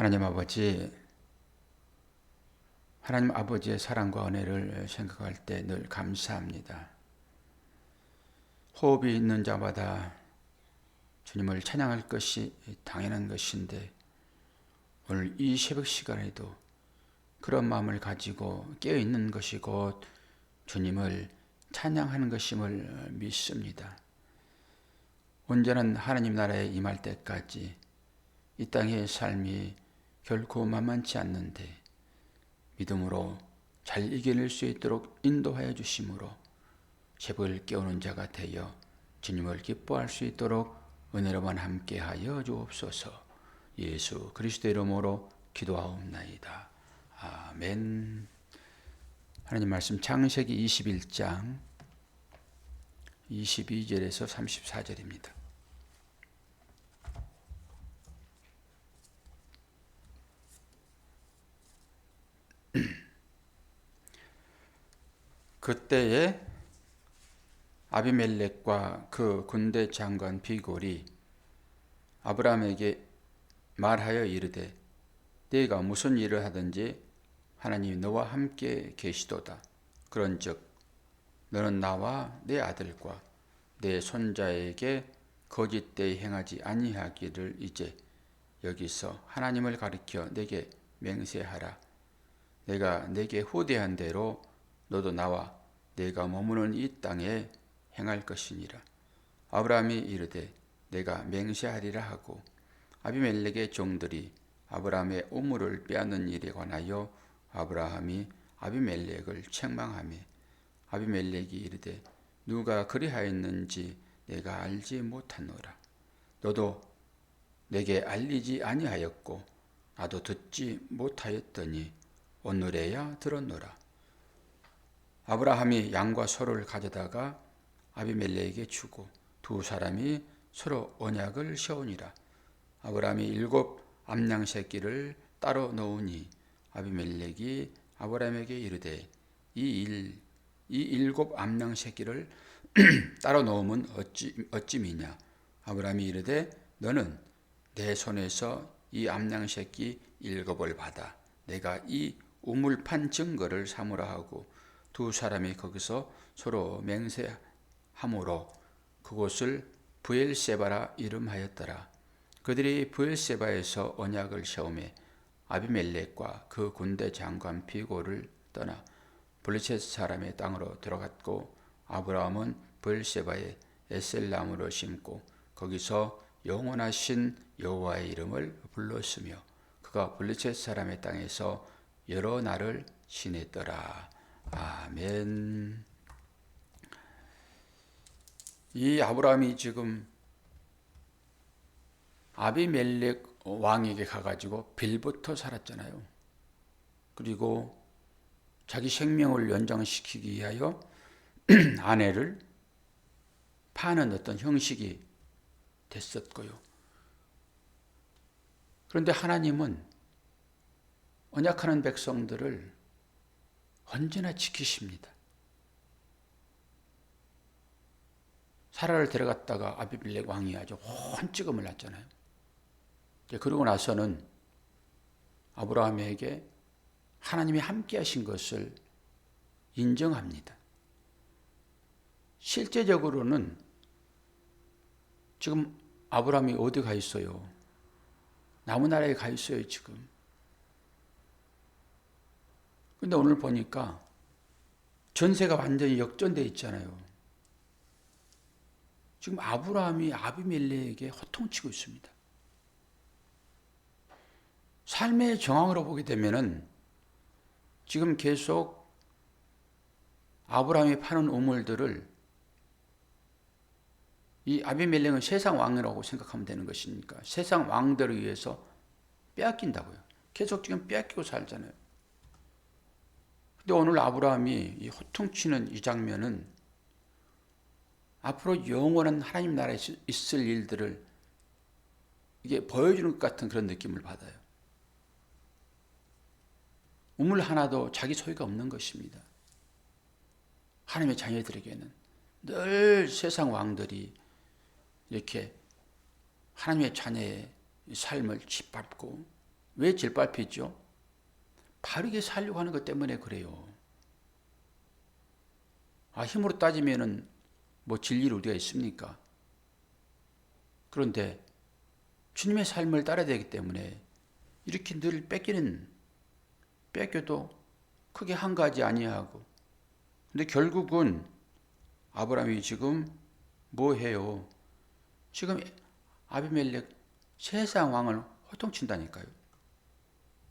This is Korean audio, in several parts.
하나님 아버지, 하나님 아버지의 사랑과 은혜를 생각할 때 늘 감사합니다. 호흡이 있는 자마다 주님을 찬양할 것이 당연한 것인데 오늘 이 새벽 시간에도 그런 마음을 가지고 깨어있는 것이 곧 주님을 찬양하는 것임을 믿습니다. 온전한 하나님 나라에 임할 때까지 이 땅의 삶이 결코 만만치 않는데 믿음으로 잘 이겨낼 수 있도록 인도하여 주심으로 새벽을 깨우는 자가 되어 주님을 기뻐할 수 있도록 은혜로만 함께하여 주옵소서. 예수 그리스도의 이름으로 기도하옵나이다. 아멘. 하나님 말씀 창세기 21장 22절에서 34절입니다. 그때에 아비멜렉과 그 군대 장관 비골이 아브라함에게 말하여 이르되 네가 무슨 일을 하든지 하나님이 너와 함께 계시도다. 그런즉 너는 나와 내 아들과 내 손자에게 거짓되이 행하지 아니하기를 이제 여기서 하나님을 가리켜 내게 맹세하라. 내가 내게 후대한 대로 너도 나와 내가 머무는 이 땅에 행할 것이니라. 아브라함이 이르되 내가 맹세하리라 하고 아비멜렉의 종들이 아브라함의 우물을 빼앗는 일에 관하여 아브라함이 아비멜렉을 책망하며 아비멜렉이 이르되 누가 그리하였는지 내가 알지 못하노라. 너도 내게 알리지 아니하였고 나도 듣지 못하였더니 오늘에야 들었노라. 아브라함이 양과 소를 가져다가 아비멜렉에게 주고 두 사람이 서로 언약을 세우니라. 아브라함이 7 암양 새끼를 따로 놓으니 아비멜렉이 아브라함에게 이르되 이 7 암양 새끼를 따로 놓으면 어찌미냐. 아브라함이 이르되 너는 내 손에서 이 암양 새끼 7을 받아 내가 이 우물판 증거를 삼으라 하고 두 사람이 거기서 서로 맹세함으로 그곳을 브엘세바라 이름하였더라. 그들이 브엘세바에서 언약을 세우매 아비멜렉과 그 군대 장관 비골을 떠나 블레셋 사람의 땅으로 들어갔고 아브라함은 브엘세바에 에셀나무를 심고 거기서 영원하신 여호와의 이름을 불렀으며 그가 블레셋 사람의 땅에서 여러 날을 지냈더라. 아멘. 이 아브라함이 지금 아비멜렉 왕에게 가가지고 빌부터 살았잖아요. 그리고 자기 생명을 연장시키기 위하여 아내를 파는 어떤 형식이 됐었고요. 그런데 하나님은 언약하는 백성들을 언제나 지키십니다. 사라를 데려갔다가 아비멜렉 왕이 아주 혼찍음을 났잖아요. 그러고 나서는 아브라함에게 하나님이 함께 하신 것을 인정합니다. 실제적으로는 지금 아브라함이 어디 가 있어요? 나무나라에 가 있어요, 지금. 근데 오늘 보니까 전세가 완전히 역전되어 있잖아요. 지금 아브라함이 아비멜렉에게 호통치고 있습니다. 삶의 정황으로 보게 되면은 지금 계속 아브라함이 파는 우물들을 이 아비멜렉은 세상 왕이라고 생각하면 되는 것이니까 세상 왕들을 위해서 빼앗긴다고요. 계속 지금 빼앗기고 살잖아요. 근데 오늘 아브라함이 이 호통치는 이 장면은 앞으로 영원한 하나님 나라에 있을 일들을 이게 보여주는 것 같은 그런 느낌을 받아요. 우물 하나도 자기 소유가 없는 것입니다. 하나님의 자녀들에게는 늘 세상 왕들이 이렇게 하나님의 자녀의 삶을 짓밟고 왜 질밟히죠? 바르게 살려고 하는 것 때문에 그래요. 힘으로 따지면은 뭐 진리를 어디가 있습니까? 그런데 주님의 삶을 따라야 되기 때문에 이렇게 늘 뺏겨도 크게 한가하지 아니하고, 근데 결국은 아브라함이 지금 뭐 해요? 지금 아비멜렉 세상 왕을 호통친다니까요.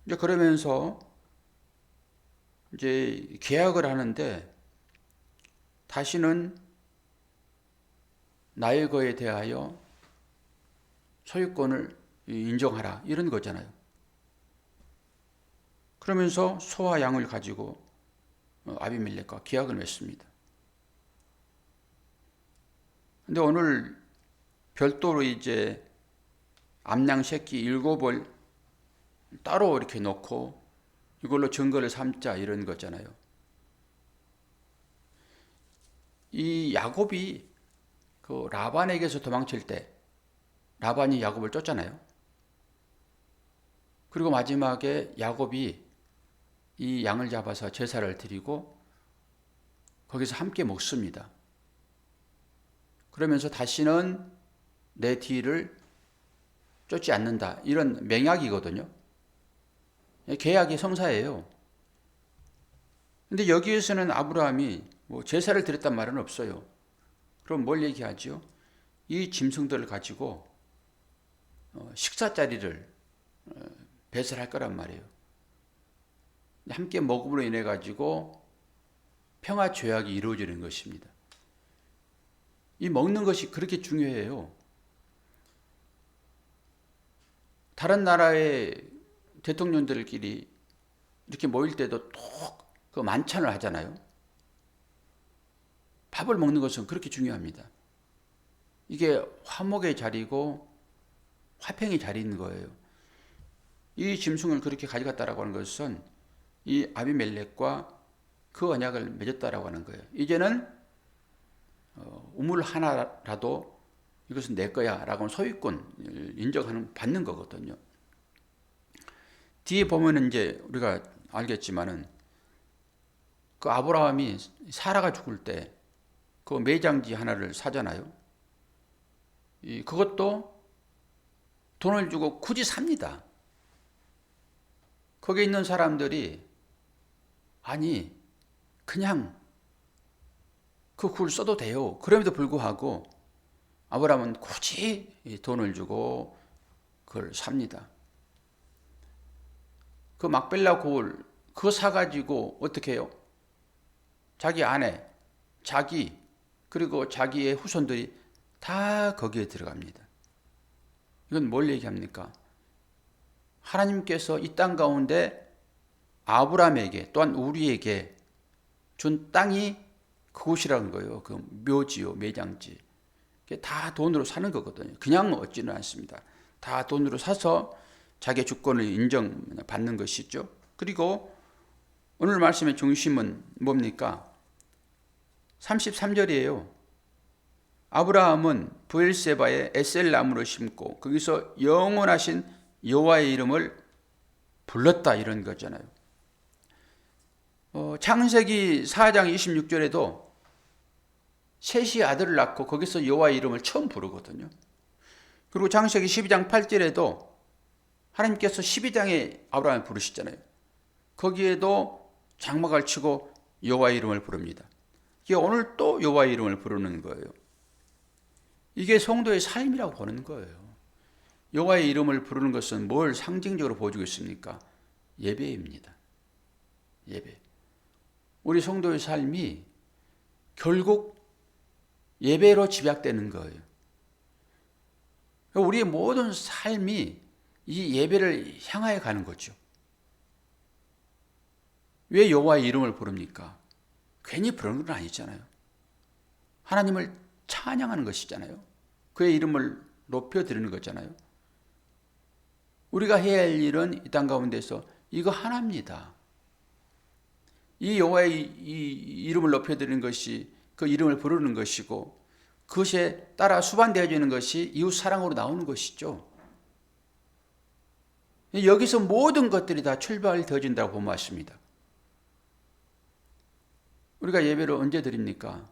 이제 그러면서 이제 계약을 하는데 다시는 나의 거에 대하여 소유권을 인정하라 이런 거잖아요. 그러면서 소와 양을 가지고 아비멜렉과 계약을 맺습니다. 근데 오늘 별도로 이제 암양 새끼 7을 따로 이렇게 놓고 이걸로 증거를 삼자 이런 거잖아요. 이 야곱이 그 라반에게서 도망칠 때 라반이 야곱을 쫓잖아요. 그리고 마지막에 야곱이 이 양을 잡아서 제사를 드리고 거기서 함께 먹습니다. 그러면서 다시는 내 뒤를 쫓지 않는다. 이런 맹약이거든요. 계약이 성사예요. 근데 여기에서는 아브라함이 뭐 제사를 드렸단 말은 없어요. 그럼 뭘 얘기하죠? 이 짐승들을 가지고 식사 자리를 배설할 거란 말이에요. 함께 먹음으로 인해 가지고 평화 조약이 이루어지는 것입니다. 이 먹는 것이 그렇게 중요해요. 다른 나라의 대통령들끼리 이렇게 모일 때도 꼭 그 만찬을 하잖아요. 밥을 먹는 것은 그렇게 중요합니다. 이게 화목의 자리고 화평의 자리인 거예요. 이 짐승을 그렇게 가져갔다라고 하는 것은 이 아비멜렉과 그 언약을 맺었다라고 하는 거예요. 이제는 우물 하나라도 이것은 내 거야 라고 소유권 인정하는 받는 거거든요. 뒤에 보면은 이제 우리가 알겠지만은 그 아브라함이 사라가 죽을 때 그 매장지 하나를 사잖아요. 그것도 돈을 주고 굳이 삽니다. 거기에 있는 사람들이 아니 그냥 그 굴 써도 돼요. 그럼에도 불구하고 아브라함은 굳이 돈을 주고 그걸 삽니다. 그 막벨라 굴 그거 사가지고 어떻게 해요? 자기 아내, 자기 그리고 자기의 후손들이 다 거기에 들어갑니다. 이건 뭘 얘기합니까? 하나님께서 이 땅 가운데 아브라함에게 또한 우리에게 준 땅이 그곳이라는 거예요. 그 묘지요, 매장지. 다 돈으로 사는 거거든요. 그냥 얻지는 않습니다. 다 돈으로 사서 자기의 주권을 인정받는 것이죠. 그리고 오늘 말씀의 중심은 뭡니까? 33절이에요. 아브라함은 브엘세바에 에셀 나무를 심고 거기서 영원하신 여호와의 이름을 불렀다 이런 거잖아요. 창세기 4장 26절에도 셋이 아들을 낳고 거기서 여호와의 이름을 처음 부르거든요. 그리고 창세기 12장 8절에도 하나님께서 12장에 아브라함을 부르시잖아요. 거기에도 장막을 치고 여호와의 이름을 부릅니다. 이게 오늘 또 여호와의 이름을 부르는 거예요. 이게 성도의 삶이라고 보는 거예요. 여호와의 이름을 부르는 것은 뭘 상징적으로 보여주고 있습니까? 예배입니다. 예배. 우리 성도의 삶이 결국 예배로 집약되는 거예요. 우리의 모든 삶이 이 예배를 향하여 가는 거죠. 왜 여호와의 이름을 부릅니까? 괜히 부르는 건 아니잖아요. 하나님을 찬양하는 것이잖아요. 그의 이름을 높여드리는 거잖아요. 우리가 해야 할 일은 이 땅 가운데서 이거 하나입니다. 이 여호와의 이 이름을 높여드리는 것이 그 이름을 부르는 것이고 그것에 따라 수반되어지는 것이 이웃 사랑으로 나오는 것이죠. 여기서 모든 것들이 다 출발되어진다고 보면 맞습니다. 우리가 예배를 언제 드립니까?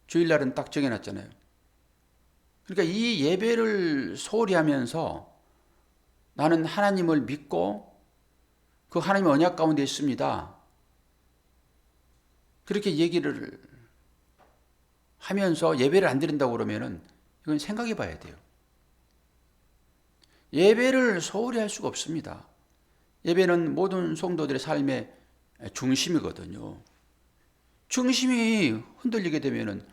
주일날은 딱 정해놨잖아요. 그러니까 이 예배를 소홀히 하면서 나는 하나님을 믿고 그 하나님의 언약 가운데 있습니다. 그렇게 얘기를 하면서 예배를 안 드린다고 그러면은 이건 생각해 봐야 돼요. 예배를 소홀히 할 수가 없습니다. 예배는 모든 성도들의 삶의 중심이거든요. 중심이 흔들리게 되면은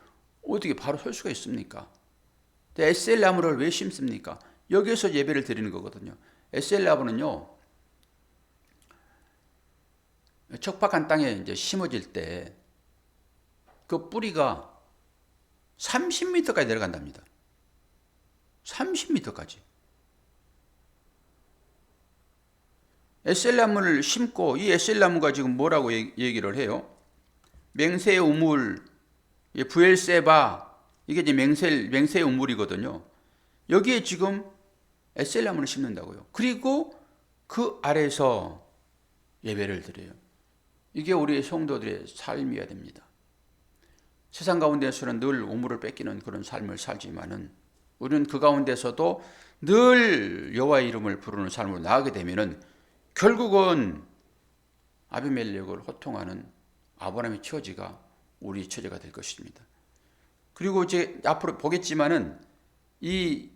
어떻게 바로 설 수가 있습니까? 에셀 나무를 왜 심습니까? 여기에서 예배를 드리는 거거든요. 에셀 나무는요, 척박한 땅에 이제 심어질 때 그 뿌리가 30m까지 내려간답니다. 30m까지. 에셀 나무를 심고 이 에셀 나무가 지금 뭐라고 얘기를 해요? 맹세 우물, 부엘세바, 이게 이제 맹세 우물이거든요. 여기에 지금 에셀 나무를 심는다고요. 그리고 그 아래에서 예배를 드려요. 이게 우리 성도들의 삶이어야 됩니다. 세상 가운데서는 늘 우물을 뺏기는 그런 삶을 살지만은 우리는 그 가운데서도 늘 여호와의 이름을 부르는 삶으로 나아가게 되면은 결국은 아비멜렉을 호통하는 아브라함의 처지가 우리 처지가 될 것입니다. 그리고 이제 앞으로 보겠지만은 이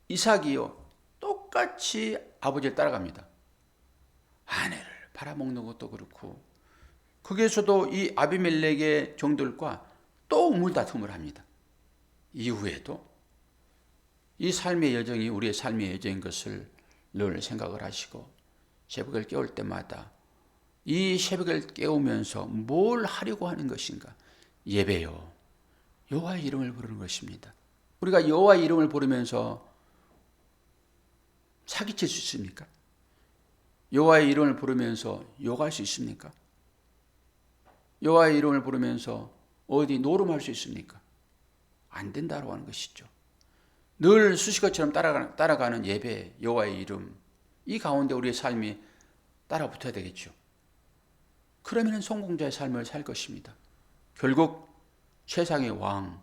이삭이요 똑같이 아버지를 따라갑니다. 아내를 팔아먹는 것도 그렇고 거기에서도 이 아비멜렉의 종들과 또 우물다툼을 합니다. 이후에도 이 삶의 여정이 우리의 삶의 여정인 것을 늘 생각을 하시고 새벽을 깨울 때마다 이 새벽을 깨우면서 뭘 하려고 하는 것인가? 예배요. 여호와의 이름을 부르는 것입니다. 우리가 여호와의 이름을 부르면서 사기칠 수 있습니까? 여호와의 이름을 부르면서 욕할 수 있습니까? 여호와의 이름을 부르면서 어디 노름할 수 있습니까? 안 된다고 하는 것이죠. 늘 수식어처럼 따라가는 예배, 여호와의 이름, 이 가운데 우리의 삶이 따라 붙어야 되겠죠. 그러면 성공자의 삶을 살 것입니다. 결국 세상의 왕,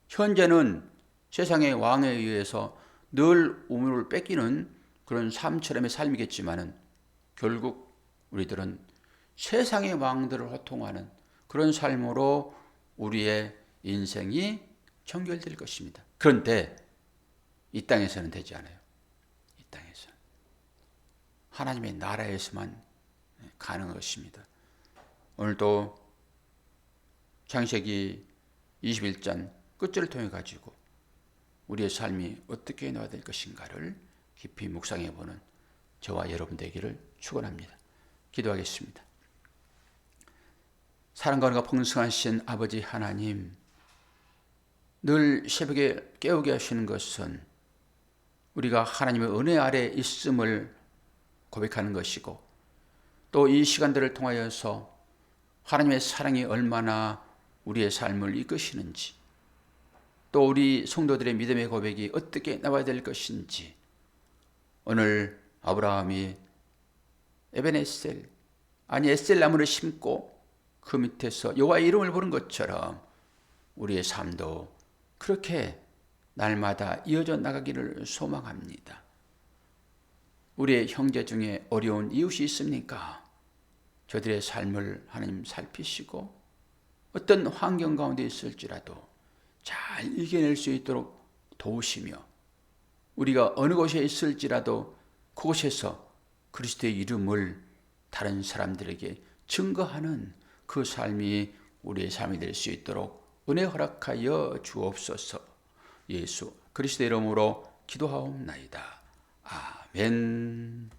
현재는 세상의 왕에 의해서 늘 우물을 뺏기는 그런 삶처럼의 삶이겠지만은 결국 우리들은 세상의 왕들을 호통하는 그런 삶으로 우리의 인생이 정결될 것입니다. 그런데 이 땅에서는 되지 않아요. 이 땅에서는 하나님의 나라에서만 가능한 것입니다. 오늘도 창세기 21장 끝절을 통해 가지고 우리의 삶이 어떻게 나와야 될 것인가를 깊이 묵상해 보는 저와 여러분 되기를 축원합니다. 기도하겠습니다. 사랑과 은혜가 풍성하신 아버지 하나님, 늘 새벽에 깨우게 하시는 것은 우리가 하나님의 은혜 아래 있음을 고백하는 것이고 또 이 시간들을 통하여서 하나님의 사랑이 얼마나 우리의 삶을 이끄시는지 또 우리 성도들의 믿음의 고백이 어떻게 나와야 될 것인지 오늘 아브라함이 에셀 나무를 심고 그 밑에서 여호와의 이름을 부른 것처럼 우리의 삶도 그렇게 날마다 이어져 나가기를 소망합니다. 우리의 형제 중에 어려운 이웃이 있습니까? 저들의 삶을 하나님 살피시고 어떤 환경 가운데 있을지라도 잘 이겨낼 수 있도록 도우시며 우리가 어느 곳에 있을지라도 그곳에서 그리스도의 이름을 다른 사람들에게 증거하는 그 삶이 우리의 삶이 될 수 있도록 은혜 허락하여 주옵소서. 예수 그리스도의 이름으로 기도하옵나이다. 아멘.